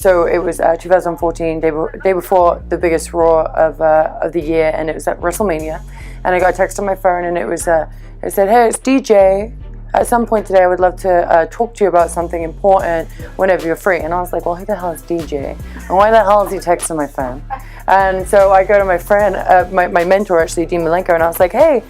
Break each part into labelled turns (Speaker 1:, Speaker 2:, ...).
Speaker 1: So it was 2014, day before the biggest Raw of the year, and it was at WrestleMania. And I got a text on my phone, and it said, "Hey, it's DJ. At some point today, I would love to talk to you about something important whenever you're free." And I was like, "Well, who the hell is DJ? And why the hell is he texting my phone?" And so I go to my friend, my mentor actually, Dean Malenko, and I was like, "Hey,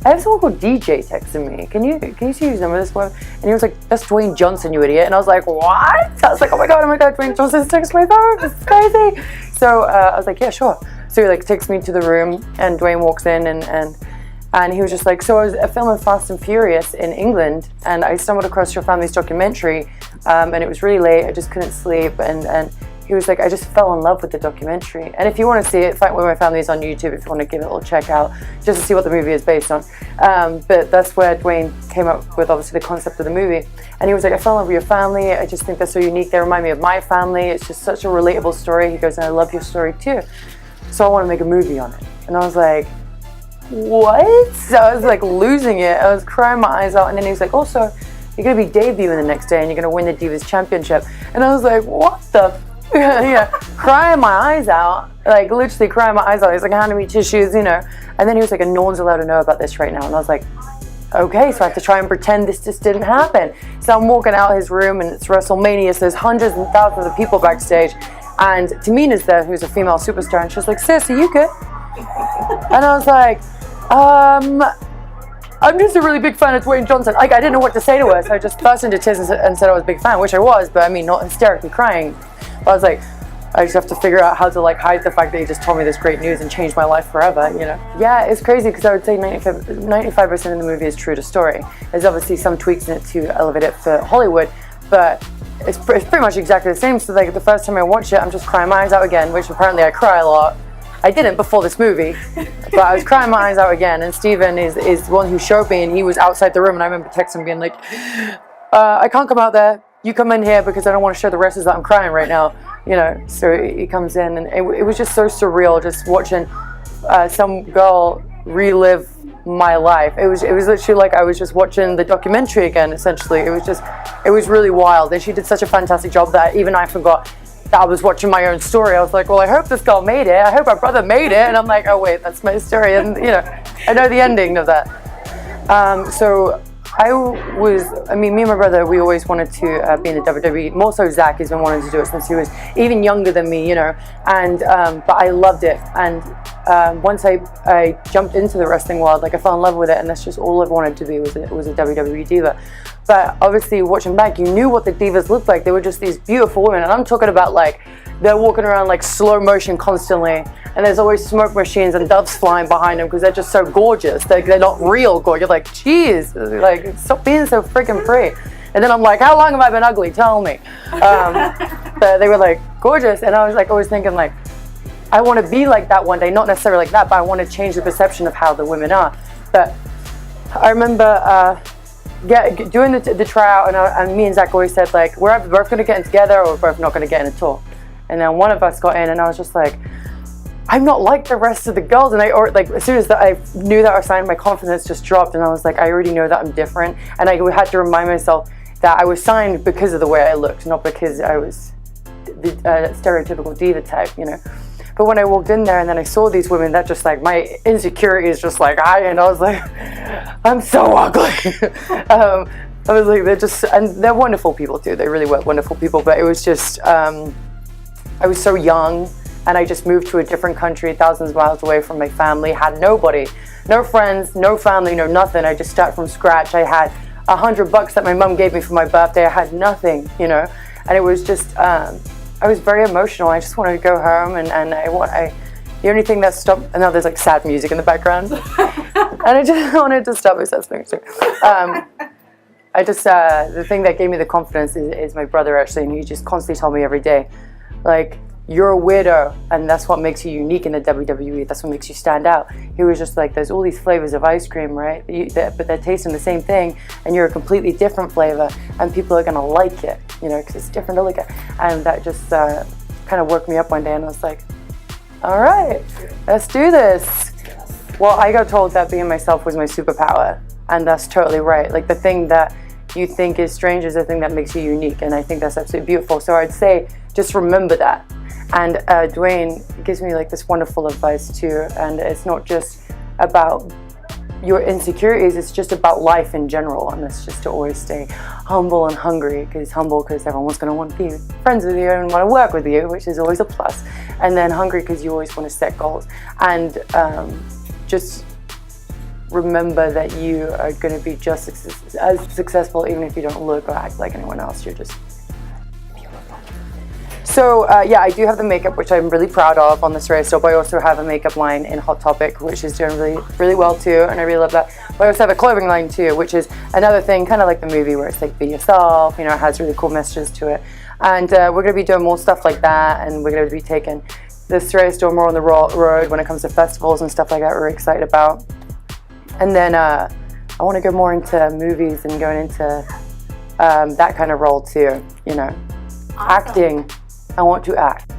Speaker 1: I have someone called DJ texting me. Can you see his number this way?" And he was like, "That's Dwayne Johnson, you idiot." And I was like, "What?" I was like, oh my god, Dwayne Johnson's texting my phone. This is crazy. So I was like, "Yeah, sure." So he like takes me to the room, and Dwayne walks in, and he was just like, "So I was filming Fast and Furious in England, and I stumbled across your family's documentary, and it was really late. I just couldn't sleep, and he was like, I just fell in love with the documentary. And if you want to see it, Fight With My Family is on YouTube if you want to give it a little check out, just to see what the movie is based on." But that's where Dwayne came up with, obviously, the concept of the movie. And he was like, "I fell in love with your family. I just think they're so unique. They remind me of my family. It's just such a relatable story." He goes, "And I love your story too. So I want to make a movie on it." And I was like, "What?" So I was like losing it. I was crying my eyes out. And then he was like, "Also, you're going to be debuting the next day and you're going to win the Divas Championship." And I was like, "What the yeah, crying my eyes out, like literally crying my eyes out. He's like handing me tissues, And then he was like, "And no one's allowed to know about this right now." And I was like, "Okay," so I have to try and pretend this just didn't happen. So I'm walking out his room, and it's WrestleMania, so there's hundreds and thousands of people backstage. And Tamina's there, who's a female superstar, and she's like, "Sis, are you good?" And I was like, "I'm just a really big fan of Dwayne Johnson." Like, I didn't know what to say to her, so I just burst into tears and said I was a big fan, which I was, but I mean, not hysterically crying. But I was like, I just have to figure out how to like hide the fact that he just told me this great news and changed my life forever, Yeah, it's crazy because I would say 95% of the movie is true to story. There's obviously some tweaks in it to elevate it for Hollywood, but it's pretty much exactly the same. So like the first time I watch it, I'm just crying my eyes out again, which apparently I cry a lot. I didn't before this movie, but I was crying my eyes out again. And Steven is the one who showed me, and he was outside the room, and I remember texting him being like, "I can't come out there. You come in here because I don't want to show the wrestlers that I'm crying right now." So he comes in, and it was just so surreal just watching some girl relive my life. It was literally like I was just watching the documentary again, essentially. It was really wild. And she did such a fantastic job that even I forgot that I was watching my own story. I was like, "Well, I hope this girl made it. I hope our brother made it." And I'm like, "Oh wait, that's my story." And I know the ending of that. So me and my brother, we always wanted to be in the WWE. More so Zach has been wanting to do it since he was even younger than me, And but I loved it. And once I jumped into the wrestling world, like I fell in love with it, and that's just all I wanted to be was a WWE diva. But obviously, watching back, you knew what the divas looked like. They were just these beautiful women, and I'm talking about like they're walking around like slow motion constantly, and there's always smoke machines and doves flying behind them because they're just so gorgeous. They're not real gorgeous. You're like, geez, like stop being so freaking free. And then I'm like, how long have I been ugly? Tell me. But they were like gorgeous, and I was like always thinking like, I want to be like that one day. Not necessarily like that, but I want to change the perception of how the women are. But I remember doing the tryout, and me and Zach always said like, we're either both going to get in together or we're both not going to get in at all. And then one of us got in, and I was just like, I'm not like the rest of the girls. And as soon as I knew that I was signed, my confidence just dropped, and I was like, I already know that I'm different. And I had to remind myself that I was signed because of the way I looked, not because I was the stereotypical diva type, But when I walked in there and then I saw these women, that just like my insecurity is just like high, and I was like, I'm so ugly. I was like, they're wonderful people too. They really were wonderful people, but it was just, I was so young, and I just moved to a different country, thousands of miles away from my family, had nobody, no friends, no family, no nothing. I just started from scratch. I had $100 that my mom gave me for my birthday. I had nothing, and it was just, I was very emotional. I just wanted to go home, and the only thing that stopped, and now there's like sad music in the background, and I just wanted to stop myself. The thing that gave me the confidence is my brother, actually, and he just constantly told me every day, like, you're a weirdo, and that's what makes you unique in the WWE. That's what makes you stand out. He was just like, there's all these flavors of ice cream, right? But they're tasting the same thing, and you're a completely different flavor, and people are gonna like it, because it's different to look at. And that just kind of woke me up one day, and I was like, all right, let's do this. Well, I got told that being myself was my superpower, and that's totally right. Like, the thing that you think is strange is the thing that makes you unique, and I think that's absolutely beautiful. So I'd say just remember that. And Dwayne gives me like this wonderful advice too, and it's not just about your insecurities, it's just about life in general, and it's just to always stay humble and hungry, because humble because everyone's going to want to be friends with you and want to work with you, which is always a plus, and then hungry because you always want to set goals, and just remember that you are going to be just as successful even if you don't look or act like anyone else. You're just beautiful. So yeah, I do have the makeup, which I'm really proud of on the Saraya store, but I also have a makeup line in Hot Topic, which is doing really well too, and I really love that. But I also have a clothing line too, which is another thing, kind of like the movie, where it's like be yourself, you know, it has really cool messages to it. And we're going to be doing more stuff like that, and we're going to be taking the Saraya store more on the road when it comes to festivals and stuff like that. We're excited about. And then I want to go more into movies and going into that kind of role too, you know, awesome. Acting. I want to act.